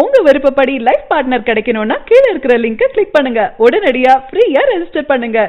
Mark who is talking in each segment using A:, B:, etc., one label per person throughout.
A: உங்க விருப்பப்படி life partner கிடைக்கணும்னா கீழே இருக்கிற லிங்கை கிளிக் பண்ணுங்க. உடனடியா ஃப்ரீயா ரெஜிஸ்டர் பண்ணுங்க.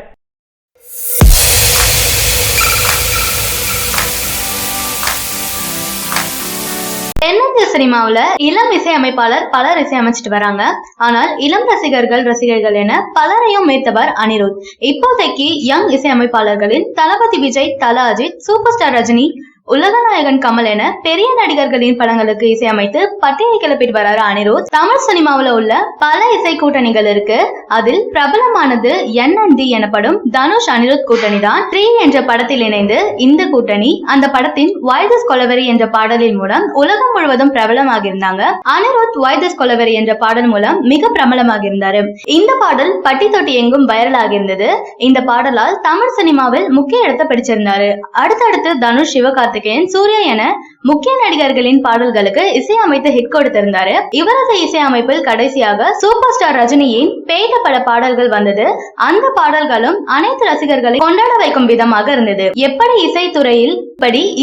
B: தென்னிந்திய சினிமாவுல இளம் இசையமைப்பாளர் பலர் இசையமைச்சிட்டு வராங்க. ஆனால் இளம் ரசிகர்கள் என பலரையும் மேத்தவர் அனிருத். இப்போதைக்கு யங் இசையமைப்பாளர்களின் தளபதி விஜய், தல அஜித், சூப்பர் ஸ்டார் ரஜினி, உலகநாயகன் கமல் என பெரிய நடிகர்களின் படங்களுக்கு இசையமைத்து பட்டியலை கிளப்பிட்டு வராரு அனிருத். தமிழ் சினிமாவுல உள்ள பல இசை கூட்டணிகள் இருக்கு. அதில் பிரபலமானது NND எனப்படும் தனுஷ் அனிருத் கூட்டணி தான். 3 என்ற படத்தில் இணைந்து இந்த கூட்டணி அந்த படத்தின் வைதஸ் கொலவெறி என்ற பாடலின் மூலம் உலகம் முழுவதும் பிரபலமாக இருந்தாங்க. அனிருத் வைதஸ் கொலவெறி என்ற பாடல் மூலம் மிக பிரபலமாக இருந்தாரு. இந்த பாடல் பட்டி தொட்டி எங்கும் வைரலாக இருந்தது. இந்த பாடலால் தமிழ் சினிமாவில் முக்கிய இடத்தை பிடிச்சிருந்தாரு. அடுத்தடுத்து தனுஷ், சிவகார்த்திகேயன், சூர்யா என முக்கிய நடிகர்களின் பாடல்களுக்கு இசையமைத்து ஹிட் கொடுத்திருந்தாரு. இவரது இசையமைப்பில் கடைசியாக சூப்பர் ஸ்டார் ரஜினியின் பேட்ட பட பாடல்கள் வந்தது. அந்த பாடல்களும் அனைத்து ரசிகர்களை கொண்டாட வைக்கும் விதமாக இருந்தது. எப்படி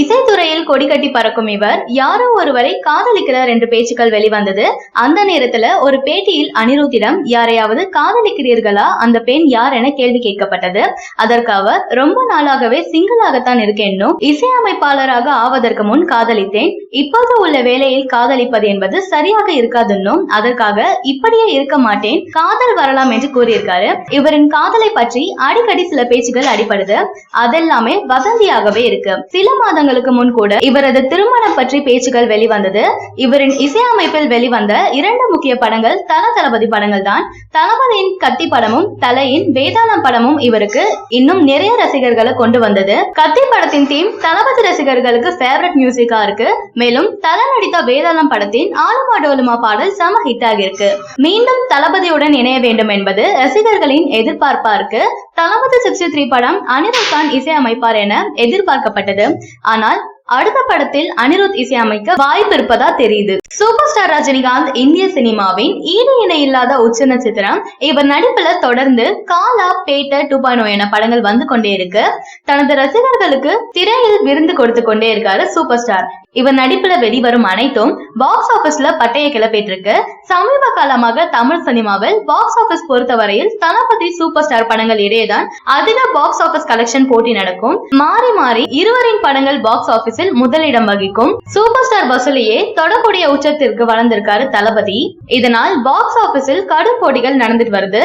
B: இசைத்துறையில் கொடி கட்டி பறக்கும் இவர் யாரோ ஒருவரை காதலிக்கிறார் என்று பேச்சுக்கள் வெளிவந்தது. அந்த நேரத்துல ஒரு பேட்டியில் அனிருத்திடம் யாரையாவது காதலிக்கிறீர்களா, அந்த பெண் யார் என கேள்வி கேட்கப்பட்டது. அதற்கு அவர் ரொம்ப நாளாகவே சிங்கிளாகத்தான் இருக்கேன்னும், இசையமைப்பாளராக ஆவதற்கு முன் காதலித்தேன், இப்போது உள்ள வேலையில் காதலிப்பது என்பது சரியாக இருக்காதுன்னும், அதற்காக இப்படியே இருக்க மாட்டேன், காதல் வரலாம் என்று கூறியிருக்காரு. இவரின் காதலை பற்றி அடிக்கடி சில பேச்சுகள் அடிபடுது. அதெல்லாமே வதந்தியாகவே இருக்கு. சில மாதங்களுக்கு முன் கூட இவரது திருமணம் பற்றி பேச்சுகள் வெளிவந்தது. இவரின் இசையமைப்பில் வெளிவந்த 2 முக்கிய படங்கள் தளபதி படங்கள் தான். தளபதியின் கத்தி படமும் தலையின் வேதாளம் படமும் இவருக்கு இன்னும் நிறைய ரசிகர்களை கொண்டு வந்தது. கத்தி படத்தின் தீம் தளபதி ரசிகர்களுக்கு ஃபேவரட் மியூசிக்கா இருக்கு. மேலும் தல நடித்த வேதாளம் படத்தின் ஆலுமா டோலுமா பாடல் செம ஹிட் ஆகிருக்கு. மீண்டும் தளபதியுடன் இணைய வேண்டும் என்பது ரசிகர்களின் எதிர்பார்ப்பா இருக்கு. தளபதி 63 படம் அனிருத் தான் இசையமைப்பார் என எதிர்பார்க்கப்பட்டது. ஆனால் அடுத்த படத்தில் அனிருத் இசையமைக்க வாய்ப்பு இருப்பதா தெரியுது. சூப்பர் ஸ்டார் ரஜினிகாந்த் இந்திய சினிமாவின் ஈடு இணை இல்லாத உச்ச நட்சத்திரம். இவர் நடிப்புல தொடர்ந்து காலா, பேட்ட 2.0 என படங்கள் வந்து கொண்டே இருக்கு. தனது ரசிகர்களுக்கு திரையில் விருந்து கொடுத்து கொண்டே இருக்காரு சூப்பர் ஸ்டார். இவர் நடிப்புல வெளிவரும் அனைத்தும் பாக்ஸ் ஆபீஸ்ல பட்டைய கிளப்பிட்டு இருக்கு. சமீப காலமாக தமிழ் சினிமாவில் பாக்ஸ் ஆபீஸ் பொறுத்தவரையில் தளபதி, சூப்பர் ஸ்டார் படங்கள் இடையேதான் அதிக பாக்ஸ் ஆபீஸ் கலெக்ஷன் போட்டி நடக்கும். மாறி மாறி இருவரின் படங்கள் பாக்ஸ் ஆபீஸில் முதலிடம் வகிக்கும். சூப்பர் ஸ்டார் வசூலியே தொடக்கூடிய உச்சத்திற்கு வளர்ந்திருக்காரு தளபதி. இதனால் பாக்ஸ் ஆபீஸில் கடும் போட்டிகள் நடந்துட்டு வருது.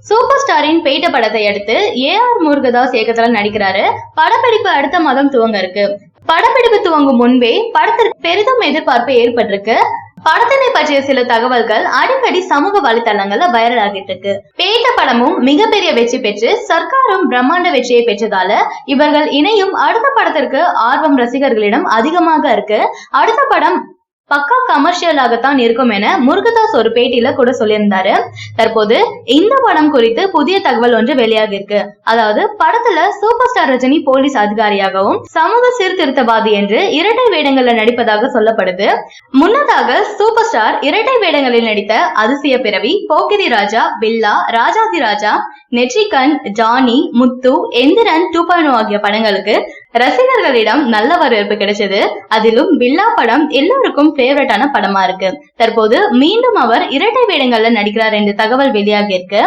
B: சூப்பர் ஸ்டாரின் பேட்ட படத்தை அடுத்து AR முருகதாஸ் இயக்கத்துல நடிக்கிறாரு. படப்பிடிப்பு அடுத்த மாதம் துவங்க இருக்கு. படப்பிடிப்பு துவங்கும் முன்பே படத்திற்கு பெரிதும் எதிர்பார்ப்பு ஏற்பட்டிருக்கு. படத்தினை பற்றிய சில தகவல்கள் அடிக்கடி சமூக வலைதளங்கள்ல வைரல் ஆகிட்டு இருக்கு. பேட்ட படமும் மிகப்பெரிய வெற்றி பெற்று சர்க்காரும் பிரம்மாண்ட வெற்றியை பெற்றதால இவர்கள் இணையும் அடுத்த படத்திற்கு ஆர்வம் ரசிகர்களிடம் அதிகமாக இருக்கு. அடுத்த படம் பக்கா கமர்ஷியலாகத்தான் இருக்கும் என முருகதாஸ் ஒரு பேட்டியில கூட சொல்லியிருந்தாரு. தற்போது இந்த படம் குறித்து புதிய தகவல் ஒன்று வெளியாகி இருக்கு. அதாவது படத்துல சூப்பர் ஸ்டார் ரஜினி போலீஸ் அதிகாரியாகவும் சமூக சீர்திருத்தவாதி என்று இரட்டை வேடங்கள்ல நடிப்பதாக சொல்லப்படுது. முன்னதாக சூப்பர் ஸ்டார் இரட்டை வேடங்களில் நடித்த அதிசய பிறவி, போக்கிரி ராஜா, பில்லா, ராஜாதி ராஜா, நெற்றிகண், ஜானி, முத்து, எந்திரன் 2.0 ஆகிய படங்களுக்கு ரசிகர்களிடம் நல்ல வரவேற்பு கிடைச்சது. அதிலும் பில்லா படம் எல்லோருக்கும் ஃபேவரட்டான படமா இருக்கு. தற்போது மீண்டும் அவர் இரட்டை வேடங்கள்ல நடிக்கிறார் என்ற தகவல் வெளியாகி இருக்கு.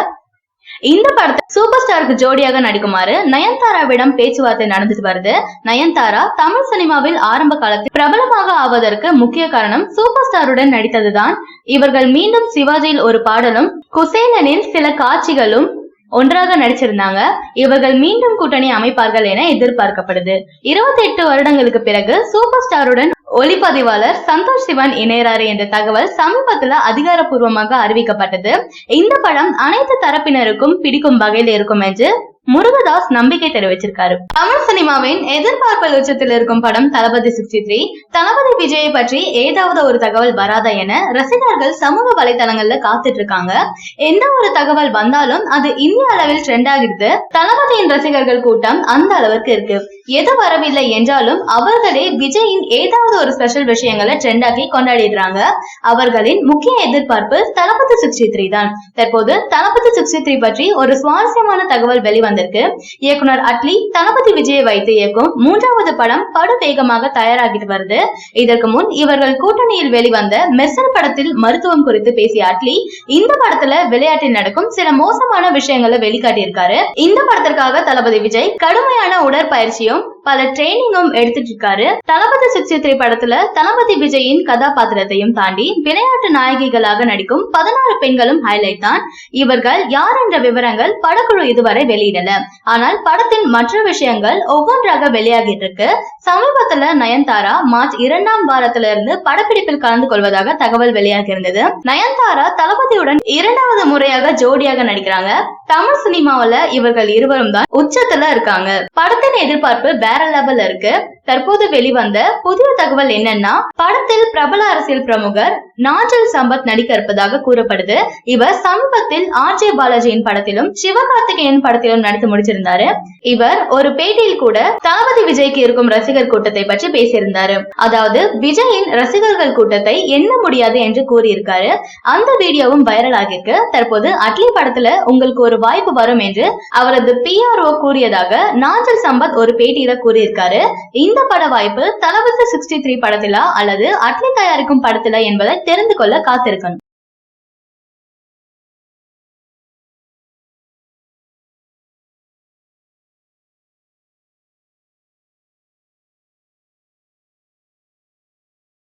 B: இந்த படத்தை சூப்பர் ஸ்டாருக்கு ஜோடியாக நடிக்குமாறு நயன்தாராவிடம் பேச்சுவார்த்தை நடந்துட்டு வருது. நயன்தாரா தமிழ் சினிமாவில் ஆரம்ப காலத்தில் பிரபலமாக ஆவதற்கு முக்கிய காரணம் சூப்பர் ஸ்டாருடன் நடித்ததுதான். இவர்கள் மீண்டும் சிவாஜியில் ஒரு பாடலும் குசேலனில் சில காட்சிகளும் ஒன்றாக நடிச்சிருந்தாங்க. இவர்கள் மீண்டும் கூட்டணி அமைப்பார்கள் என எதிர்பார்க்கப்படுது. 28 வருடங்களுக்கு பிறகு சூப்பர் ஸ்டாருடன் ஒளிப்பதிவாளர் சந்தோஷ் சிவன் இணையறாரு என்ற தகவல் சமீபத்துல அதிகாரப்பூர்வமாக அறிவிக்கப்பட்டது. இந்த படம் அனைத்து தரப்பினருக்கும் பிடிக்கும் வகையில் இருக்கும் என்று முருகதாஸ் நம்பிக்கை தெரிவிச்சிருக்காரு. தமிழ் சினிமாவின் எதிர்பார்ப்பு உச்சத்தில் இருக்கும் படம் தளபதி 63. தளபதி விஜயை பற்றி ஏதாவது ஒரு தகவல் வராதா என ரசிகர்கள் சமூக வலைதளங்கள்ல காத்துட்டு இருக்காங்க. எந்த ஒரு தகவல் வந்தாலும் அது இந்திய அளவில் ட்ரெண்ட் ஆகிடுது. தளபதியின் ரசிகர்கள் கூட்டம் அந்த அளவுக்கு இருக்கு. எது வரவில்லை என்றாலும் அவர்களே விஜயின் ஏதாவது ஒரு ஸ்பெஷல் விஷயங்களை ட்ரெண்ட் ஆக்கி கொண்டாடிடுறாங்க. அவர்களின் முக்கிய எதிர்பார்ப்பு தளபதி 63 தான். தற்போது தளபதி 63 பற்றி ஒரு சுவாரஸ்யமான தகவல் வெளிவந்திருக்கு. இயக்குனர் அட்லி தளபதி விஜயை வைத்து இயக்கும் 3வது படம் படு வேகமாக தயாராகிட்டு வருது. இதற்கு முன் இவர்கள் கூட்டணியில் வெளிவந்த மெர்சல் படத்தில் மருத்துவம் குறித்து பேசிய அட்லி இந்த படத்துல விளையாட்டில் நடக்கும் சில மோசமான விஷயங்களை வெளிக்காட்டியிருக்காரு. இந்த படத்திற்காக தளபதி விஜய் கடுமையான உடற்பயிற்சியும் பல ட்ரெயினிங்கும் எடுத்துட்டு இருக்காரு. தளபதி 63 படத்துல தளபதி விஜயின் கதாபாத்திரத்தையும் தாண்டி விளையாட்டு நாயகிகளாக நடிக்கும் 16 பெண்களும் ஹைலைட் தான். இவர்கள் யார் என்ற விவரங்கள் படக்குழு இதுவரை வெளியிடல. ஆனால் படத்தின் மற்ற விஷயங்கள் ஒவ்வொன்றாக வெளியாகிட்டு இருக்கு. சமீபத்துல நயன்தாரா மார்ச் 2ஆம் வாரத்துல இருந்து படப்பிடிப்பில் கலந்து கொள்வதாக தகவல் வெளியாகி இருந்தது. நயன்தாரா தளபதியுடன் 2வது முறையாக ஜோடியாக நடிக்கிறாங்க. தமிழ் சினிமாவில இவர்கள் இருவரும் தான் உச்சத்துல இருக்காங்க. படத்தின் எதிர்பார்ப்பு வேற லெவல்ல இருக்கு. தற்போது வெளிவந்த புதிய தகவல் என்னன்னா, படத்தில் பிரபல அரசியல் பிரமுகர் நாஞ்சல் சம்பத் நடிக்க இருப்பதாக கூறப்படுது. இவர் சமீபத்தில் ஆர்ஜே பாலாஜியின் படத்திலும் சிவகார்த்திகேயன் படத்திலும் நடித்து முடிச்சிருந்தாரு. இவர் ஒரு பேட்டியில் கூட தளபதி விஜய்க்கு இருக்கும் ரசிகர் கூட்டத்தை பற்றி பேசியிருந்தாரு. அதாவது விஜயின் ரசிகர்கள் கூட்டத்தை எண்ண முடியாது என்று கூறியிருக்காரு. அந்த வீடியோவும் வைரல் ஆகிருக்கு. தற்போது அட்லி படத்துல உங்களுக்கு ஒரு வாய்ப்பு வரும் என்று அவரது PRO கூறியதாக நாஞ்சல் சம்பத் ஒரு பேட்டியில கூறியிருக்காரு. இந்த பட வாய்ப்பு தளபதி 63 படத்திலா அல்லது அட்லி தயாரிக்கும் படத்திலா என்பதை தெரிந்து கொள்ள காத்திருக்கணும்.